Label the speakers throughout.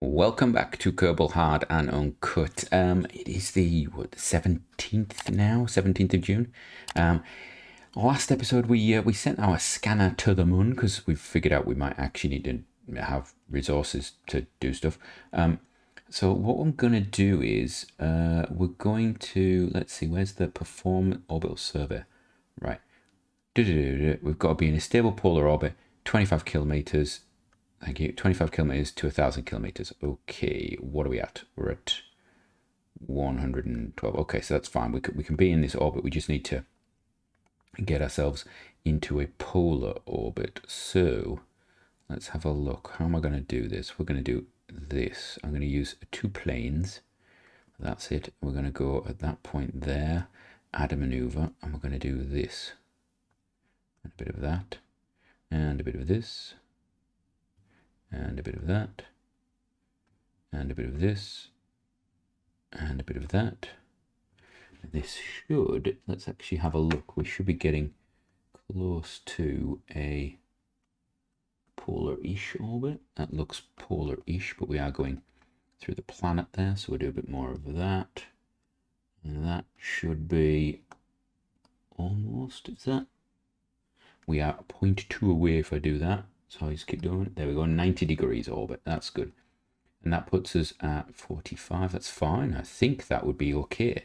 Speaker 1: Welcome back to Kerbal Hard and Uncut. It is the 17th now, 17th of June. Last episode we sent our scanner to the moon because we've figured out we might actually need to have resources to do stuff. So what I'm going to do is we're going to, let's see, where's the Perform Orbital Survey? Right. We've got to be in a stable polar orbit, 25 kilometers. Thank you. 25 kilometers to 1,000 kilometers. Okay, what are we at? We're at 112. Okay, so that's fine. We can be in this orbit. We just need to get ourselves into a polar orbit. So let's have a look. How am I going to do this? We're going to do this. I'm going to use 2 planes. That's it. We're going to go at that point there, add a maneuver, and we're going to do this. A bit of that, and a bit of this. And a bit of that, and a bit of this, and a bit of that. This should, let's actually have a look. We should be getting close to a polar-ish orbit. That looks polar-ish, but we are going through the planet there, so we'll do a bit more of that. And that should be almost, is that? We are 0.2 away if I do that. So I just keep doing it. There we go, 90 degrees orbit. That's good. And that puts us at 45. That's fine. I think that would be okay.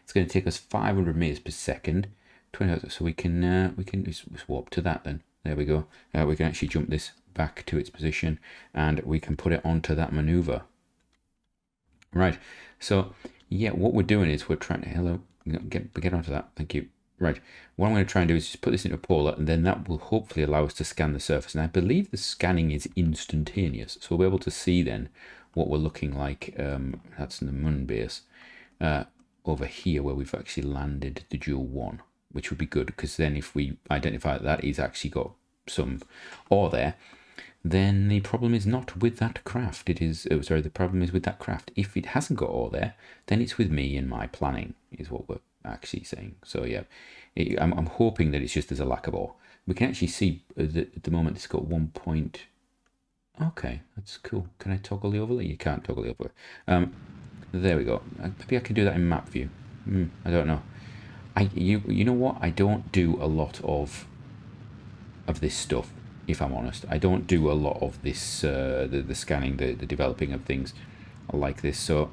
Speaker 1: It's going to take us 500 meters per second. 20. So we can just warp to that then. There we go. We can actually jump this back to its position, and we can put it onto that maneuver. Right. So yeah, what we're doing is we're trying to get onto that. Thank you. Right, what I'm going to try and do is just put this into polar, and then that will hopefully allow us to scan the surface. And I believe the scanning is instantaneous, so we'll be able to see then what we're looking like. That's in the moon base over here where we've actually landed the Dual 1, which would be good, because then if we identify that he's actually got some ore there, then the problem is not with that craft. It is, the problem is with that craft. If it hasn't got ore there, then it's with me and my planning, is what we're actually saying. So yeah, I'm hoping that it's just there's a lack of ore. We can actually see at the moment it's got 1 point. Okay, that's cool. Can I toggle the overlay? You can't toggle the overlay. There we go. Maybe I can do that in map view. I don't know. You know what? I don't do a lot of this stuff, if I'm honest. I don't do a lot of this the scanning, the developing of things like this. So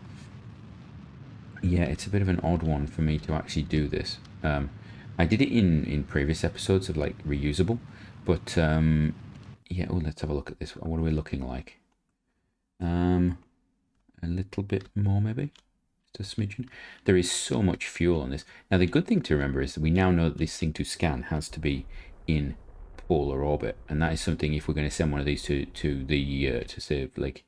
Speaker 1: yeah, it's a bit of an odd one for me to actually do this. I did it in previous episodes of like reusable, but yeah. Oh, let's have a look at this. What are we looking like? A little bit more maybe, just a smidgen. There is so much fuel on this. Now the good thing to remember is that we now know that this thing to scan has to be in polar orbit, and that is something if we're going to send one of these to the to say like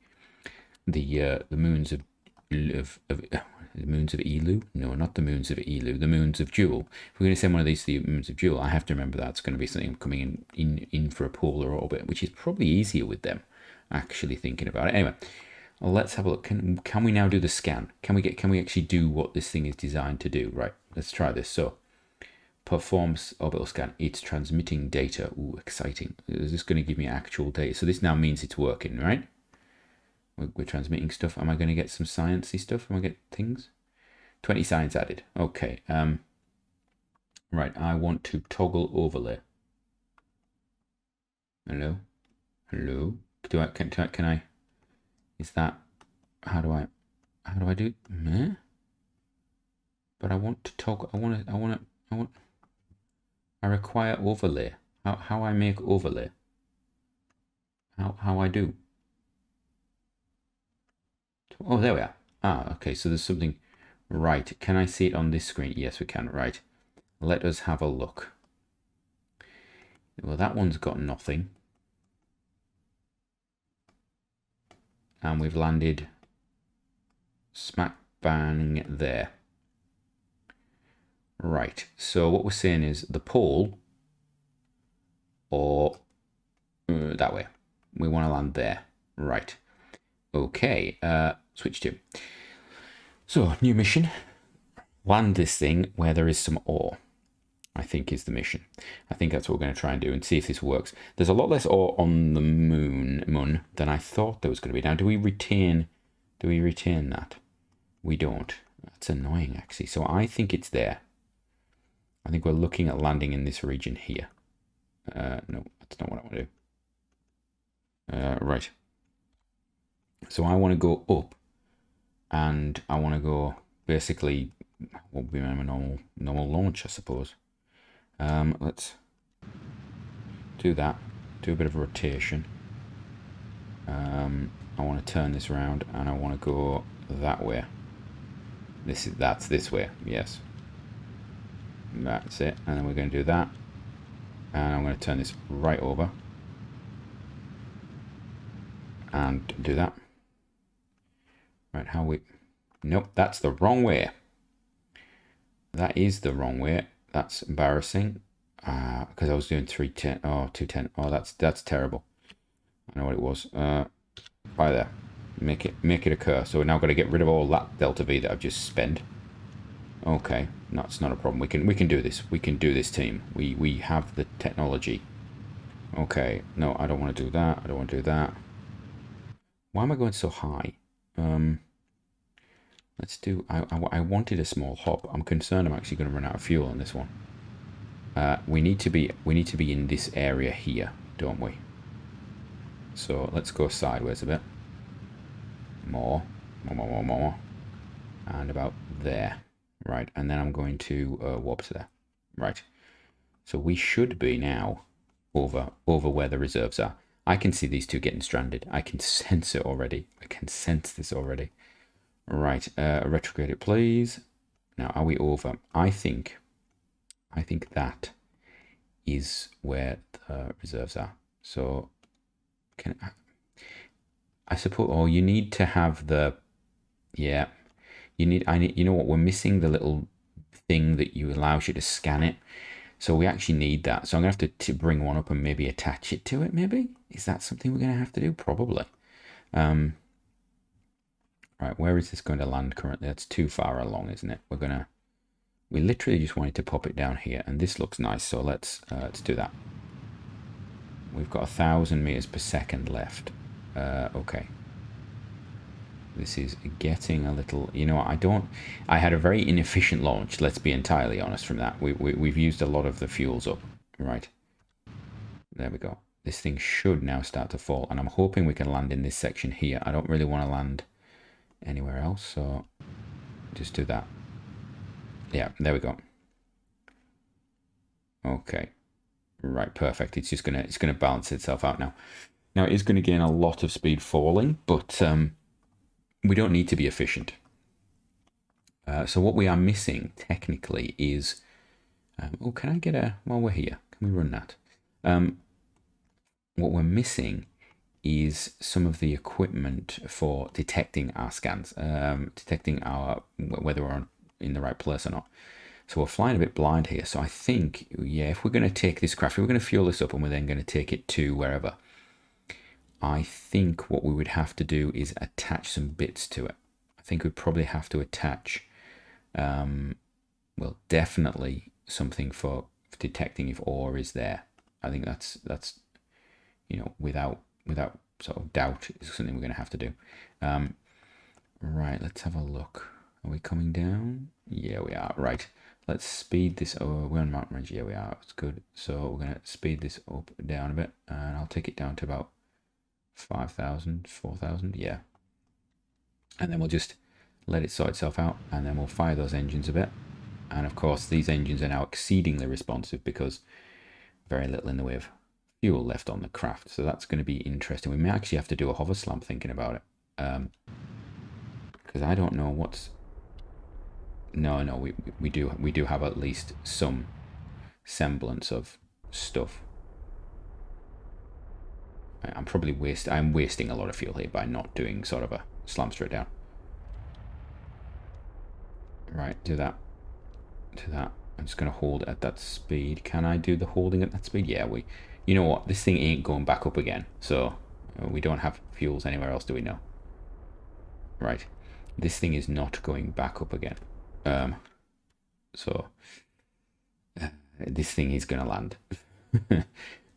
Speaker 1: the moons of the moons of Elu? No, not the moons of Elu, the moons of Jewel. If we're going to send one of these to the moons of Jewel, I have to remember that it's going to be something coming in for a polar orbit, which is probably easier with them, actually thinking about it. Anyway, let's have a look. Can we now do the scan? Can we actually do what this thing is designed to do? Right, let's try this. So, performs orbital scan. It's transmitting data. Ooh, exciting. Is this going to give me actual data? So this now means it's working, right? We're transmitting stuff. Am I going to get some sciencey stuff? Am I get things? 20 science added. Okay. Right. I want to toggle overlay. Hello. Hello. Can I? Is that? How do I do? Meh? But I want to toggle. I require overlay. How I make overlay? How I do? Oh, there we are. Ah, okay, so there's something. Right, can I see it on this screen? Yes, we can. Right, let us have a look. Well, that one's got nothing. And we've landed smack bang there. Right, so what we're saying is the pole, or that way. We want to land there. Right. Okay, switch to. So, new mission. Land this thing where there is some ore. I think is the mission. I think that's what we're going to try and do and see if this works. There's a lot less ore on the moon than I thought there was going to be. Now, do we retain that? We don't. That's annoying, actually. So I think it's there. I think we're looking at landing in this region here. No, that's not what I want to do. Right. So I want to go up, and I want to go basically what would be my normal launch, I suppose. Let's do that. Do a bit of a rotation. I want to turn this around, and I want to go that way. That's this way. Yes. That's it. And then we're going to do that, and I'm going to turn this right over and do that. Right, how we... Nope, that's the wrong way. That is the wrong way. That's embarrassing. Because I was doing 310. Oh, 210. Oh, that's terrible. I know what it was. By there. Make it occur. So we're now got to get rid of all that delta V that I've just spent. Okay, that's not a problem. We can do this. We can do this, team. We have the technology. Okay. No, I don't want to do that. I don't want to do that. Why am I going so high? Let's do... I wanted a small hop. I'm concerned I'm actually going to run out of fuel on this one. We need to be in this area here, don't we? So let's go sideways a bit. More. And about there. Right, and then I'm going to warp to there. Right. So we should be now over where the reserves are. I can see these two getting stranded. I can sense it already. I can sense this already. Right, retrograde it, please. Now, are we over? I think that is where the reserves are. So, I suppose, oh, you need to have the, yeah, you know what, we're missing the little thing that allows you to scan it. So we actually need that. So I'm going to have to bring one up and maybe attach it to it, maybe? Is that something we're going to have to do? Probably. Right, where is this going to land currently? That's too far along, isn't it? We literally just wanted to pop it down here, and this looks nice, so let's do that. We've got 1,000 meters per second left. Okay. This is getting a little, you know, I had a very inefficient launch, let's be entirely honest from that. We've used a lot of the fuels up, right? There we go. This thing should now start to fall, and I'm hoping we can land in this section here. I don't really want to land anywhere else, so just do that. Yeah, there we go. Okay, right, perfect. It's gonna balance itself out now. Now it is going to gain a lot of speed falling, but we don't need to be efficient. So what we are missing technically is, oh, can I get a, while we're here, can we run that? What we're missing is some of the equipment for detecting our scans, detecting whether we're in the right place or not. So we're flying a bit blind here. So I think, yeah, if we're going to take this craft, we're going to fuel this up and we're then going to take it to wherever. I think what we would have to do is attach some bits to it. I think we'd probably have to attach, well, definitely something for detecting if ore is there. I think that's you know, without sort of doubt, is something we're going to have to do. Right, let's have a look. Are we coming down? Yeah, we are. Right, let's speed this. Oh, we're on mountain range. Yeah, we are. It's good. So we're going to speed this up, down a bit, and I'll take it down to about 5,000, 4,000. Yeah. And then we'll just let it sort itself out, and then we'll fire those engines a bit. And of course, these engines are now exceedingly responsive because very little in the way of fuel left on the craft. So that's going to be interesting. We may actually have to do a hover slam thinking about it. Because I don't know what's... No, we do have at least some semblance of stuff. I'm probably wasting a lot of fuel here by not doing sort of a slam straight down. Right, do that. Do that. I'm just going to hold at that speed. Can I do the holding at that speed? Yeah, you know what? This thing ain't going back up again. So we don't have fuels anywhere else, do we know? Right. This thing is not going back up again. So this thing is going to land.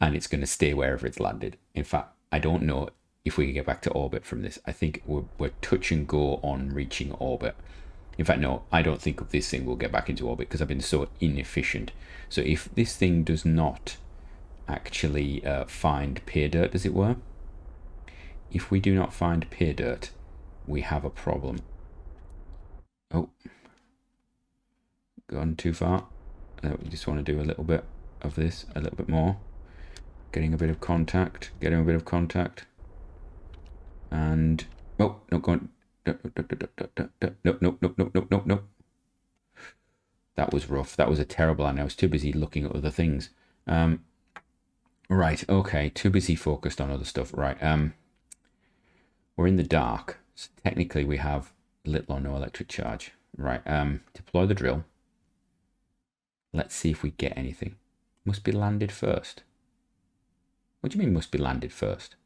Speaker 1: And it's going to stay wherever it's landed. In fact, I don't know if we can get back to orbit from this. I think we're touch and go on reaching orbit. In fact, no, I don't think this thing will get back into orbit because I've been so inefficient. So if this thing does not actually find pay dirt, as it were, if we do not find pay dirt, we have a problem. Oh, gone too far. We just want to do a little bit of this, a little bit more. Getting a bit of contact, and oh, no, go on. Nope. That was rough. That was a terrible line. I was too busy looking at other things. Right, okay, too busy focused on other stuff. Right, we're in the dark. So technically we have little or no electric charge. Right, deploy the drill. Let's see if we get anything. Must be landed first. What do you mean must be landed first?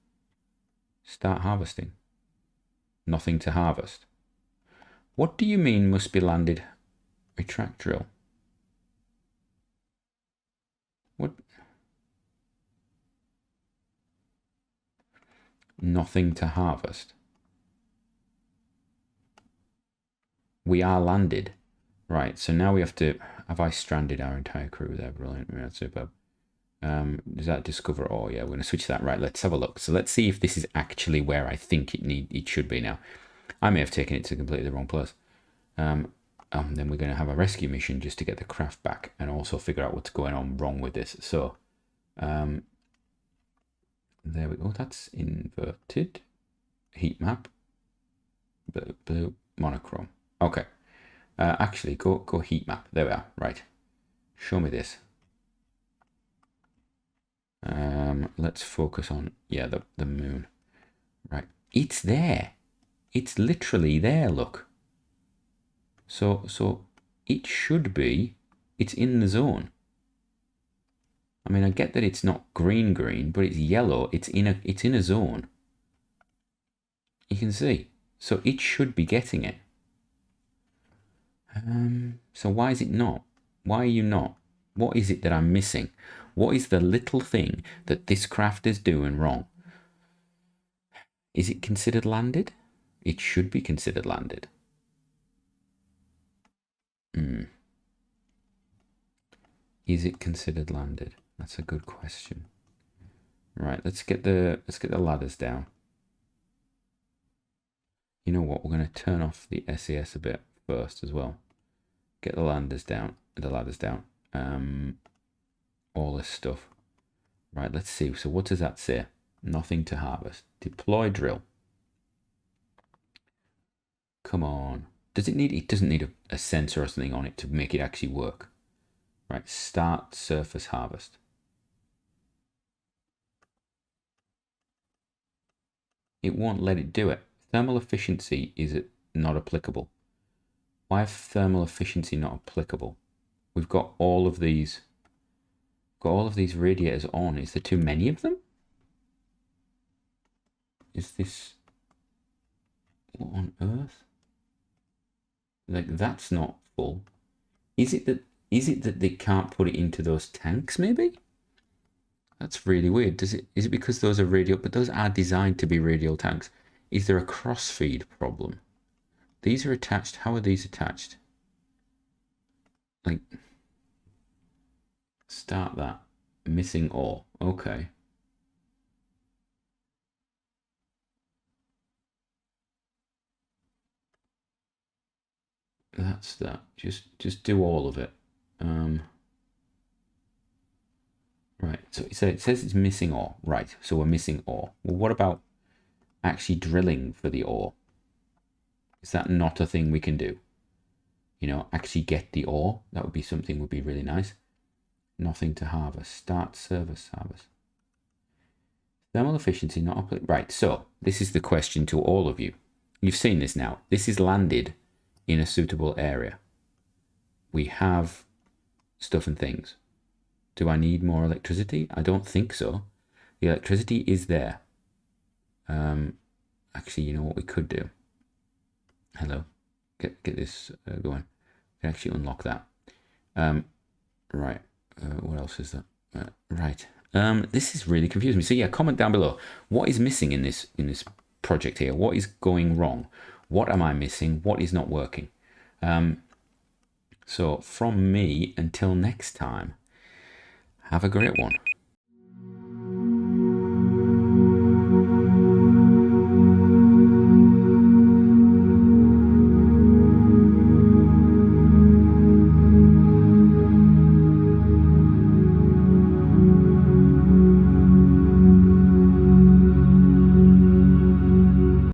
Speaker 1: Start harvesting. Nothing to harvest. What do you mean must be landed? Retract drill. What? Nothing to harvest. We are landed. Right, so now we have to... Have I stranded our entire crew there? Brilliant. That's superb. Does that discover ore? Yeah, we're going to switch that. Right, let's have a look. So let's see if this is actually where I think it should be now. I may have taken it to completely the wrong place. Then we're going to have a rescue mission just to get the craft back and also figure out what's going on wrong with this. So, there we go. That's inverted. Heat map. Blue monochrome. Okay. Actually, go heat map. There we are. Right. Show me this. Let's focus on, yeah, the moon. Right. It's there. It's literally there, look. So it should be, it's in the zone. I mean, I get that it's not green, but it's yellow. It's in a zone. You can see. So it should be getting it. So why is it not? Why are you not? What is it that I'm missing? What is the little thing that this craft is doing wrong? Is it considered landed? It should be considered landed. Is it considered landed? That's a good question. Right, let's get the ladders down. You know what? We're going to turn off the SAS a bit first as well. Get the ladders down. All this stuff. Right, let's see. So what does that say? Nothing to harvest. Deploy drill. Come on. Does it need? It doesn't need a sensor or something on it to make it actually work. Right, start surface harvest. It won't let it do it. Thermal efficiency is not applicable. Why is thermal efficiency not applicable? We've got all of these radiators on. Is there too many of them? Is this... What on earth? Like, that's not full. Is it that they can't put it into those tanks, maybe? That's really weird. Is it because those are radial, but those are designed to be radial tanks? Is there a crossfeed problem? These are attached. How are these attached? Like, start that. Missing ore. Okay. That's that. Just do all of it. Right. So it says it's missing ore. Right. So we're missing ore. Well, what about actually drilling for the ore? Is that not a thing we can do? You know, actually get the ore. That would be something would be really nice. Nothing to harvest. Start service harvest. Thermal efficiency not applicable. Right. So this is the question to all of you. You've seen this now. This is landed in a suitable area. We have stuff and things. Do I need more electricity? I don't think so. The electricity is there. Actually, you know what we could do? Hello. Get this going. We can actually unlock that. Right. what else is that? Right. This is really confusing me. So yeah, comment down below. What is missing in this project here? What is going wrong? What am I missing? What is not working? So from me, until next time, have a great one.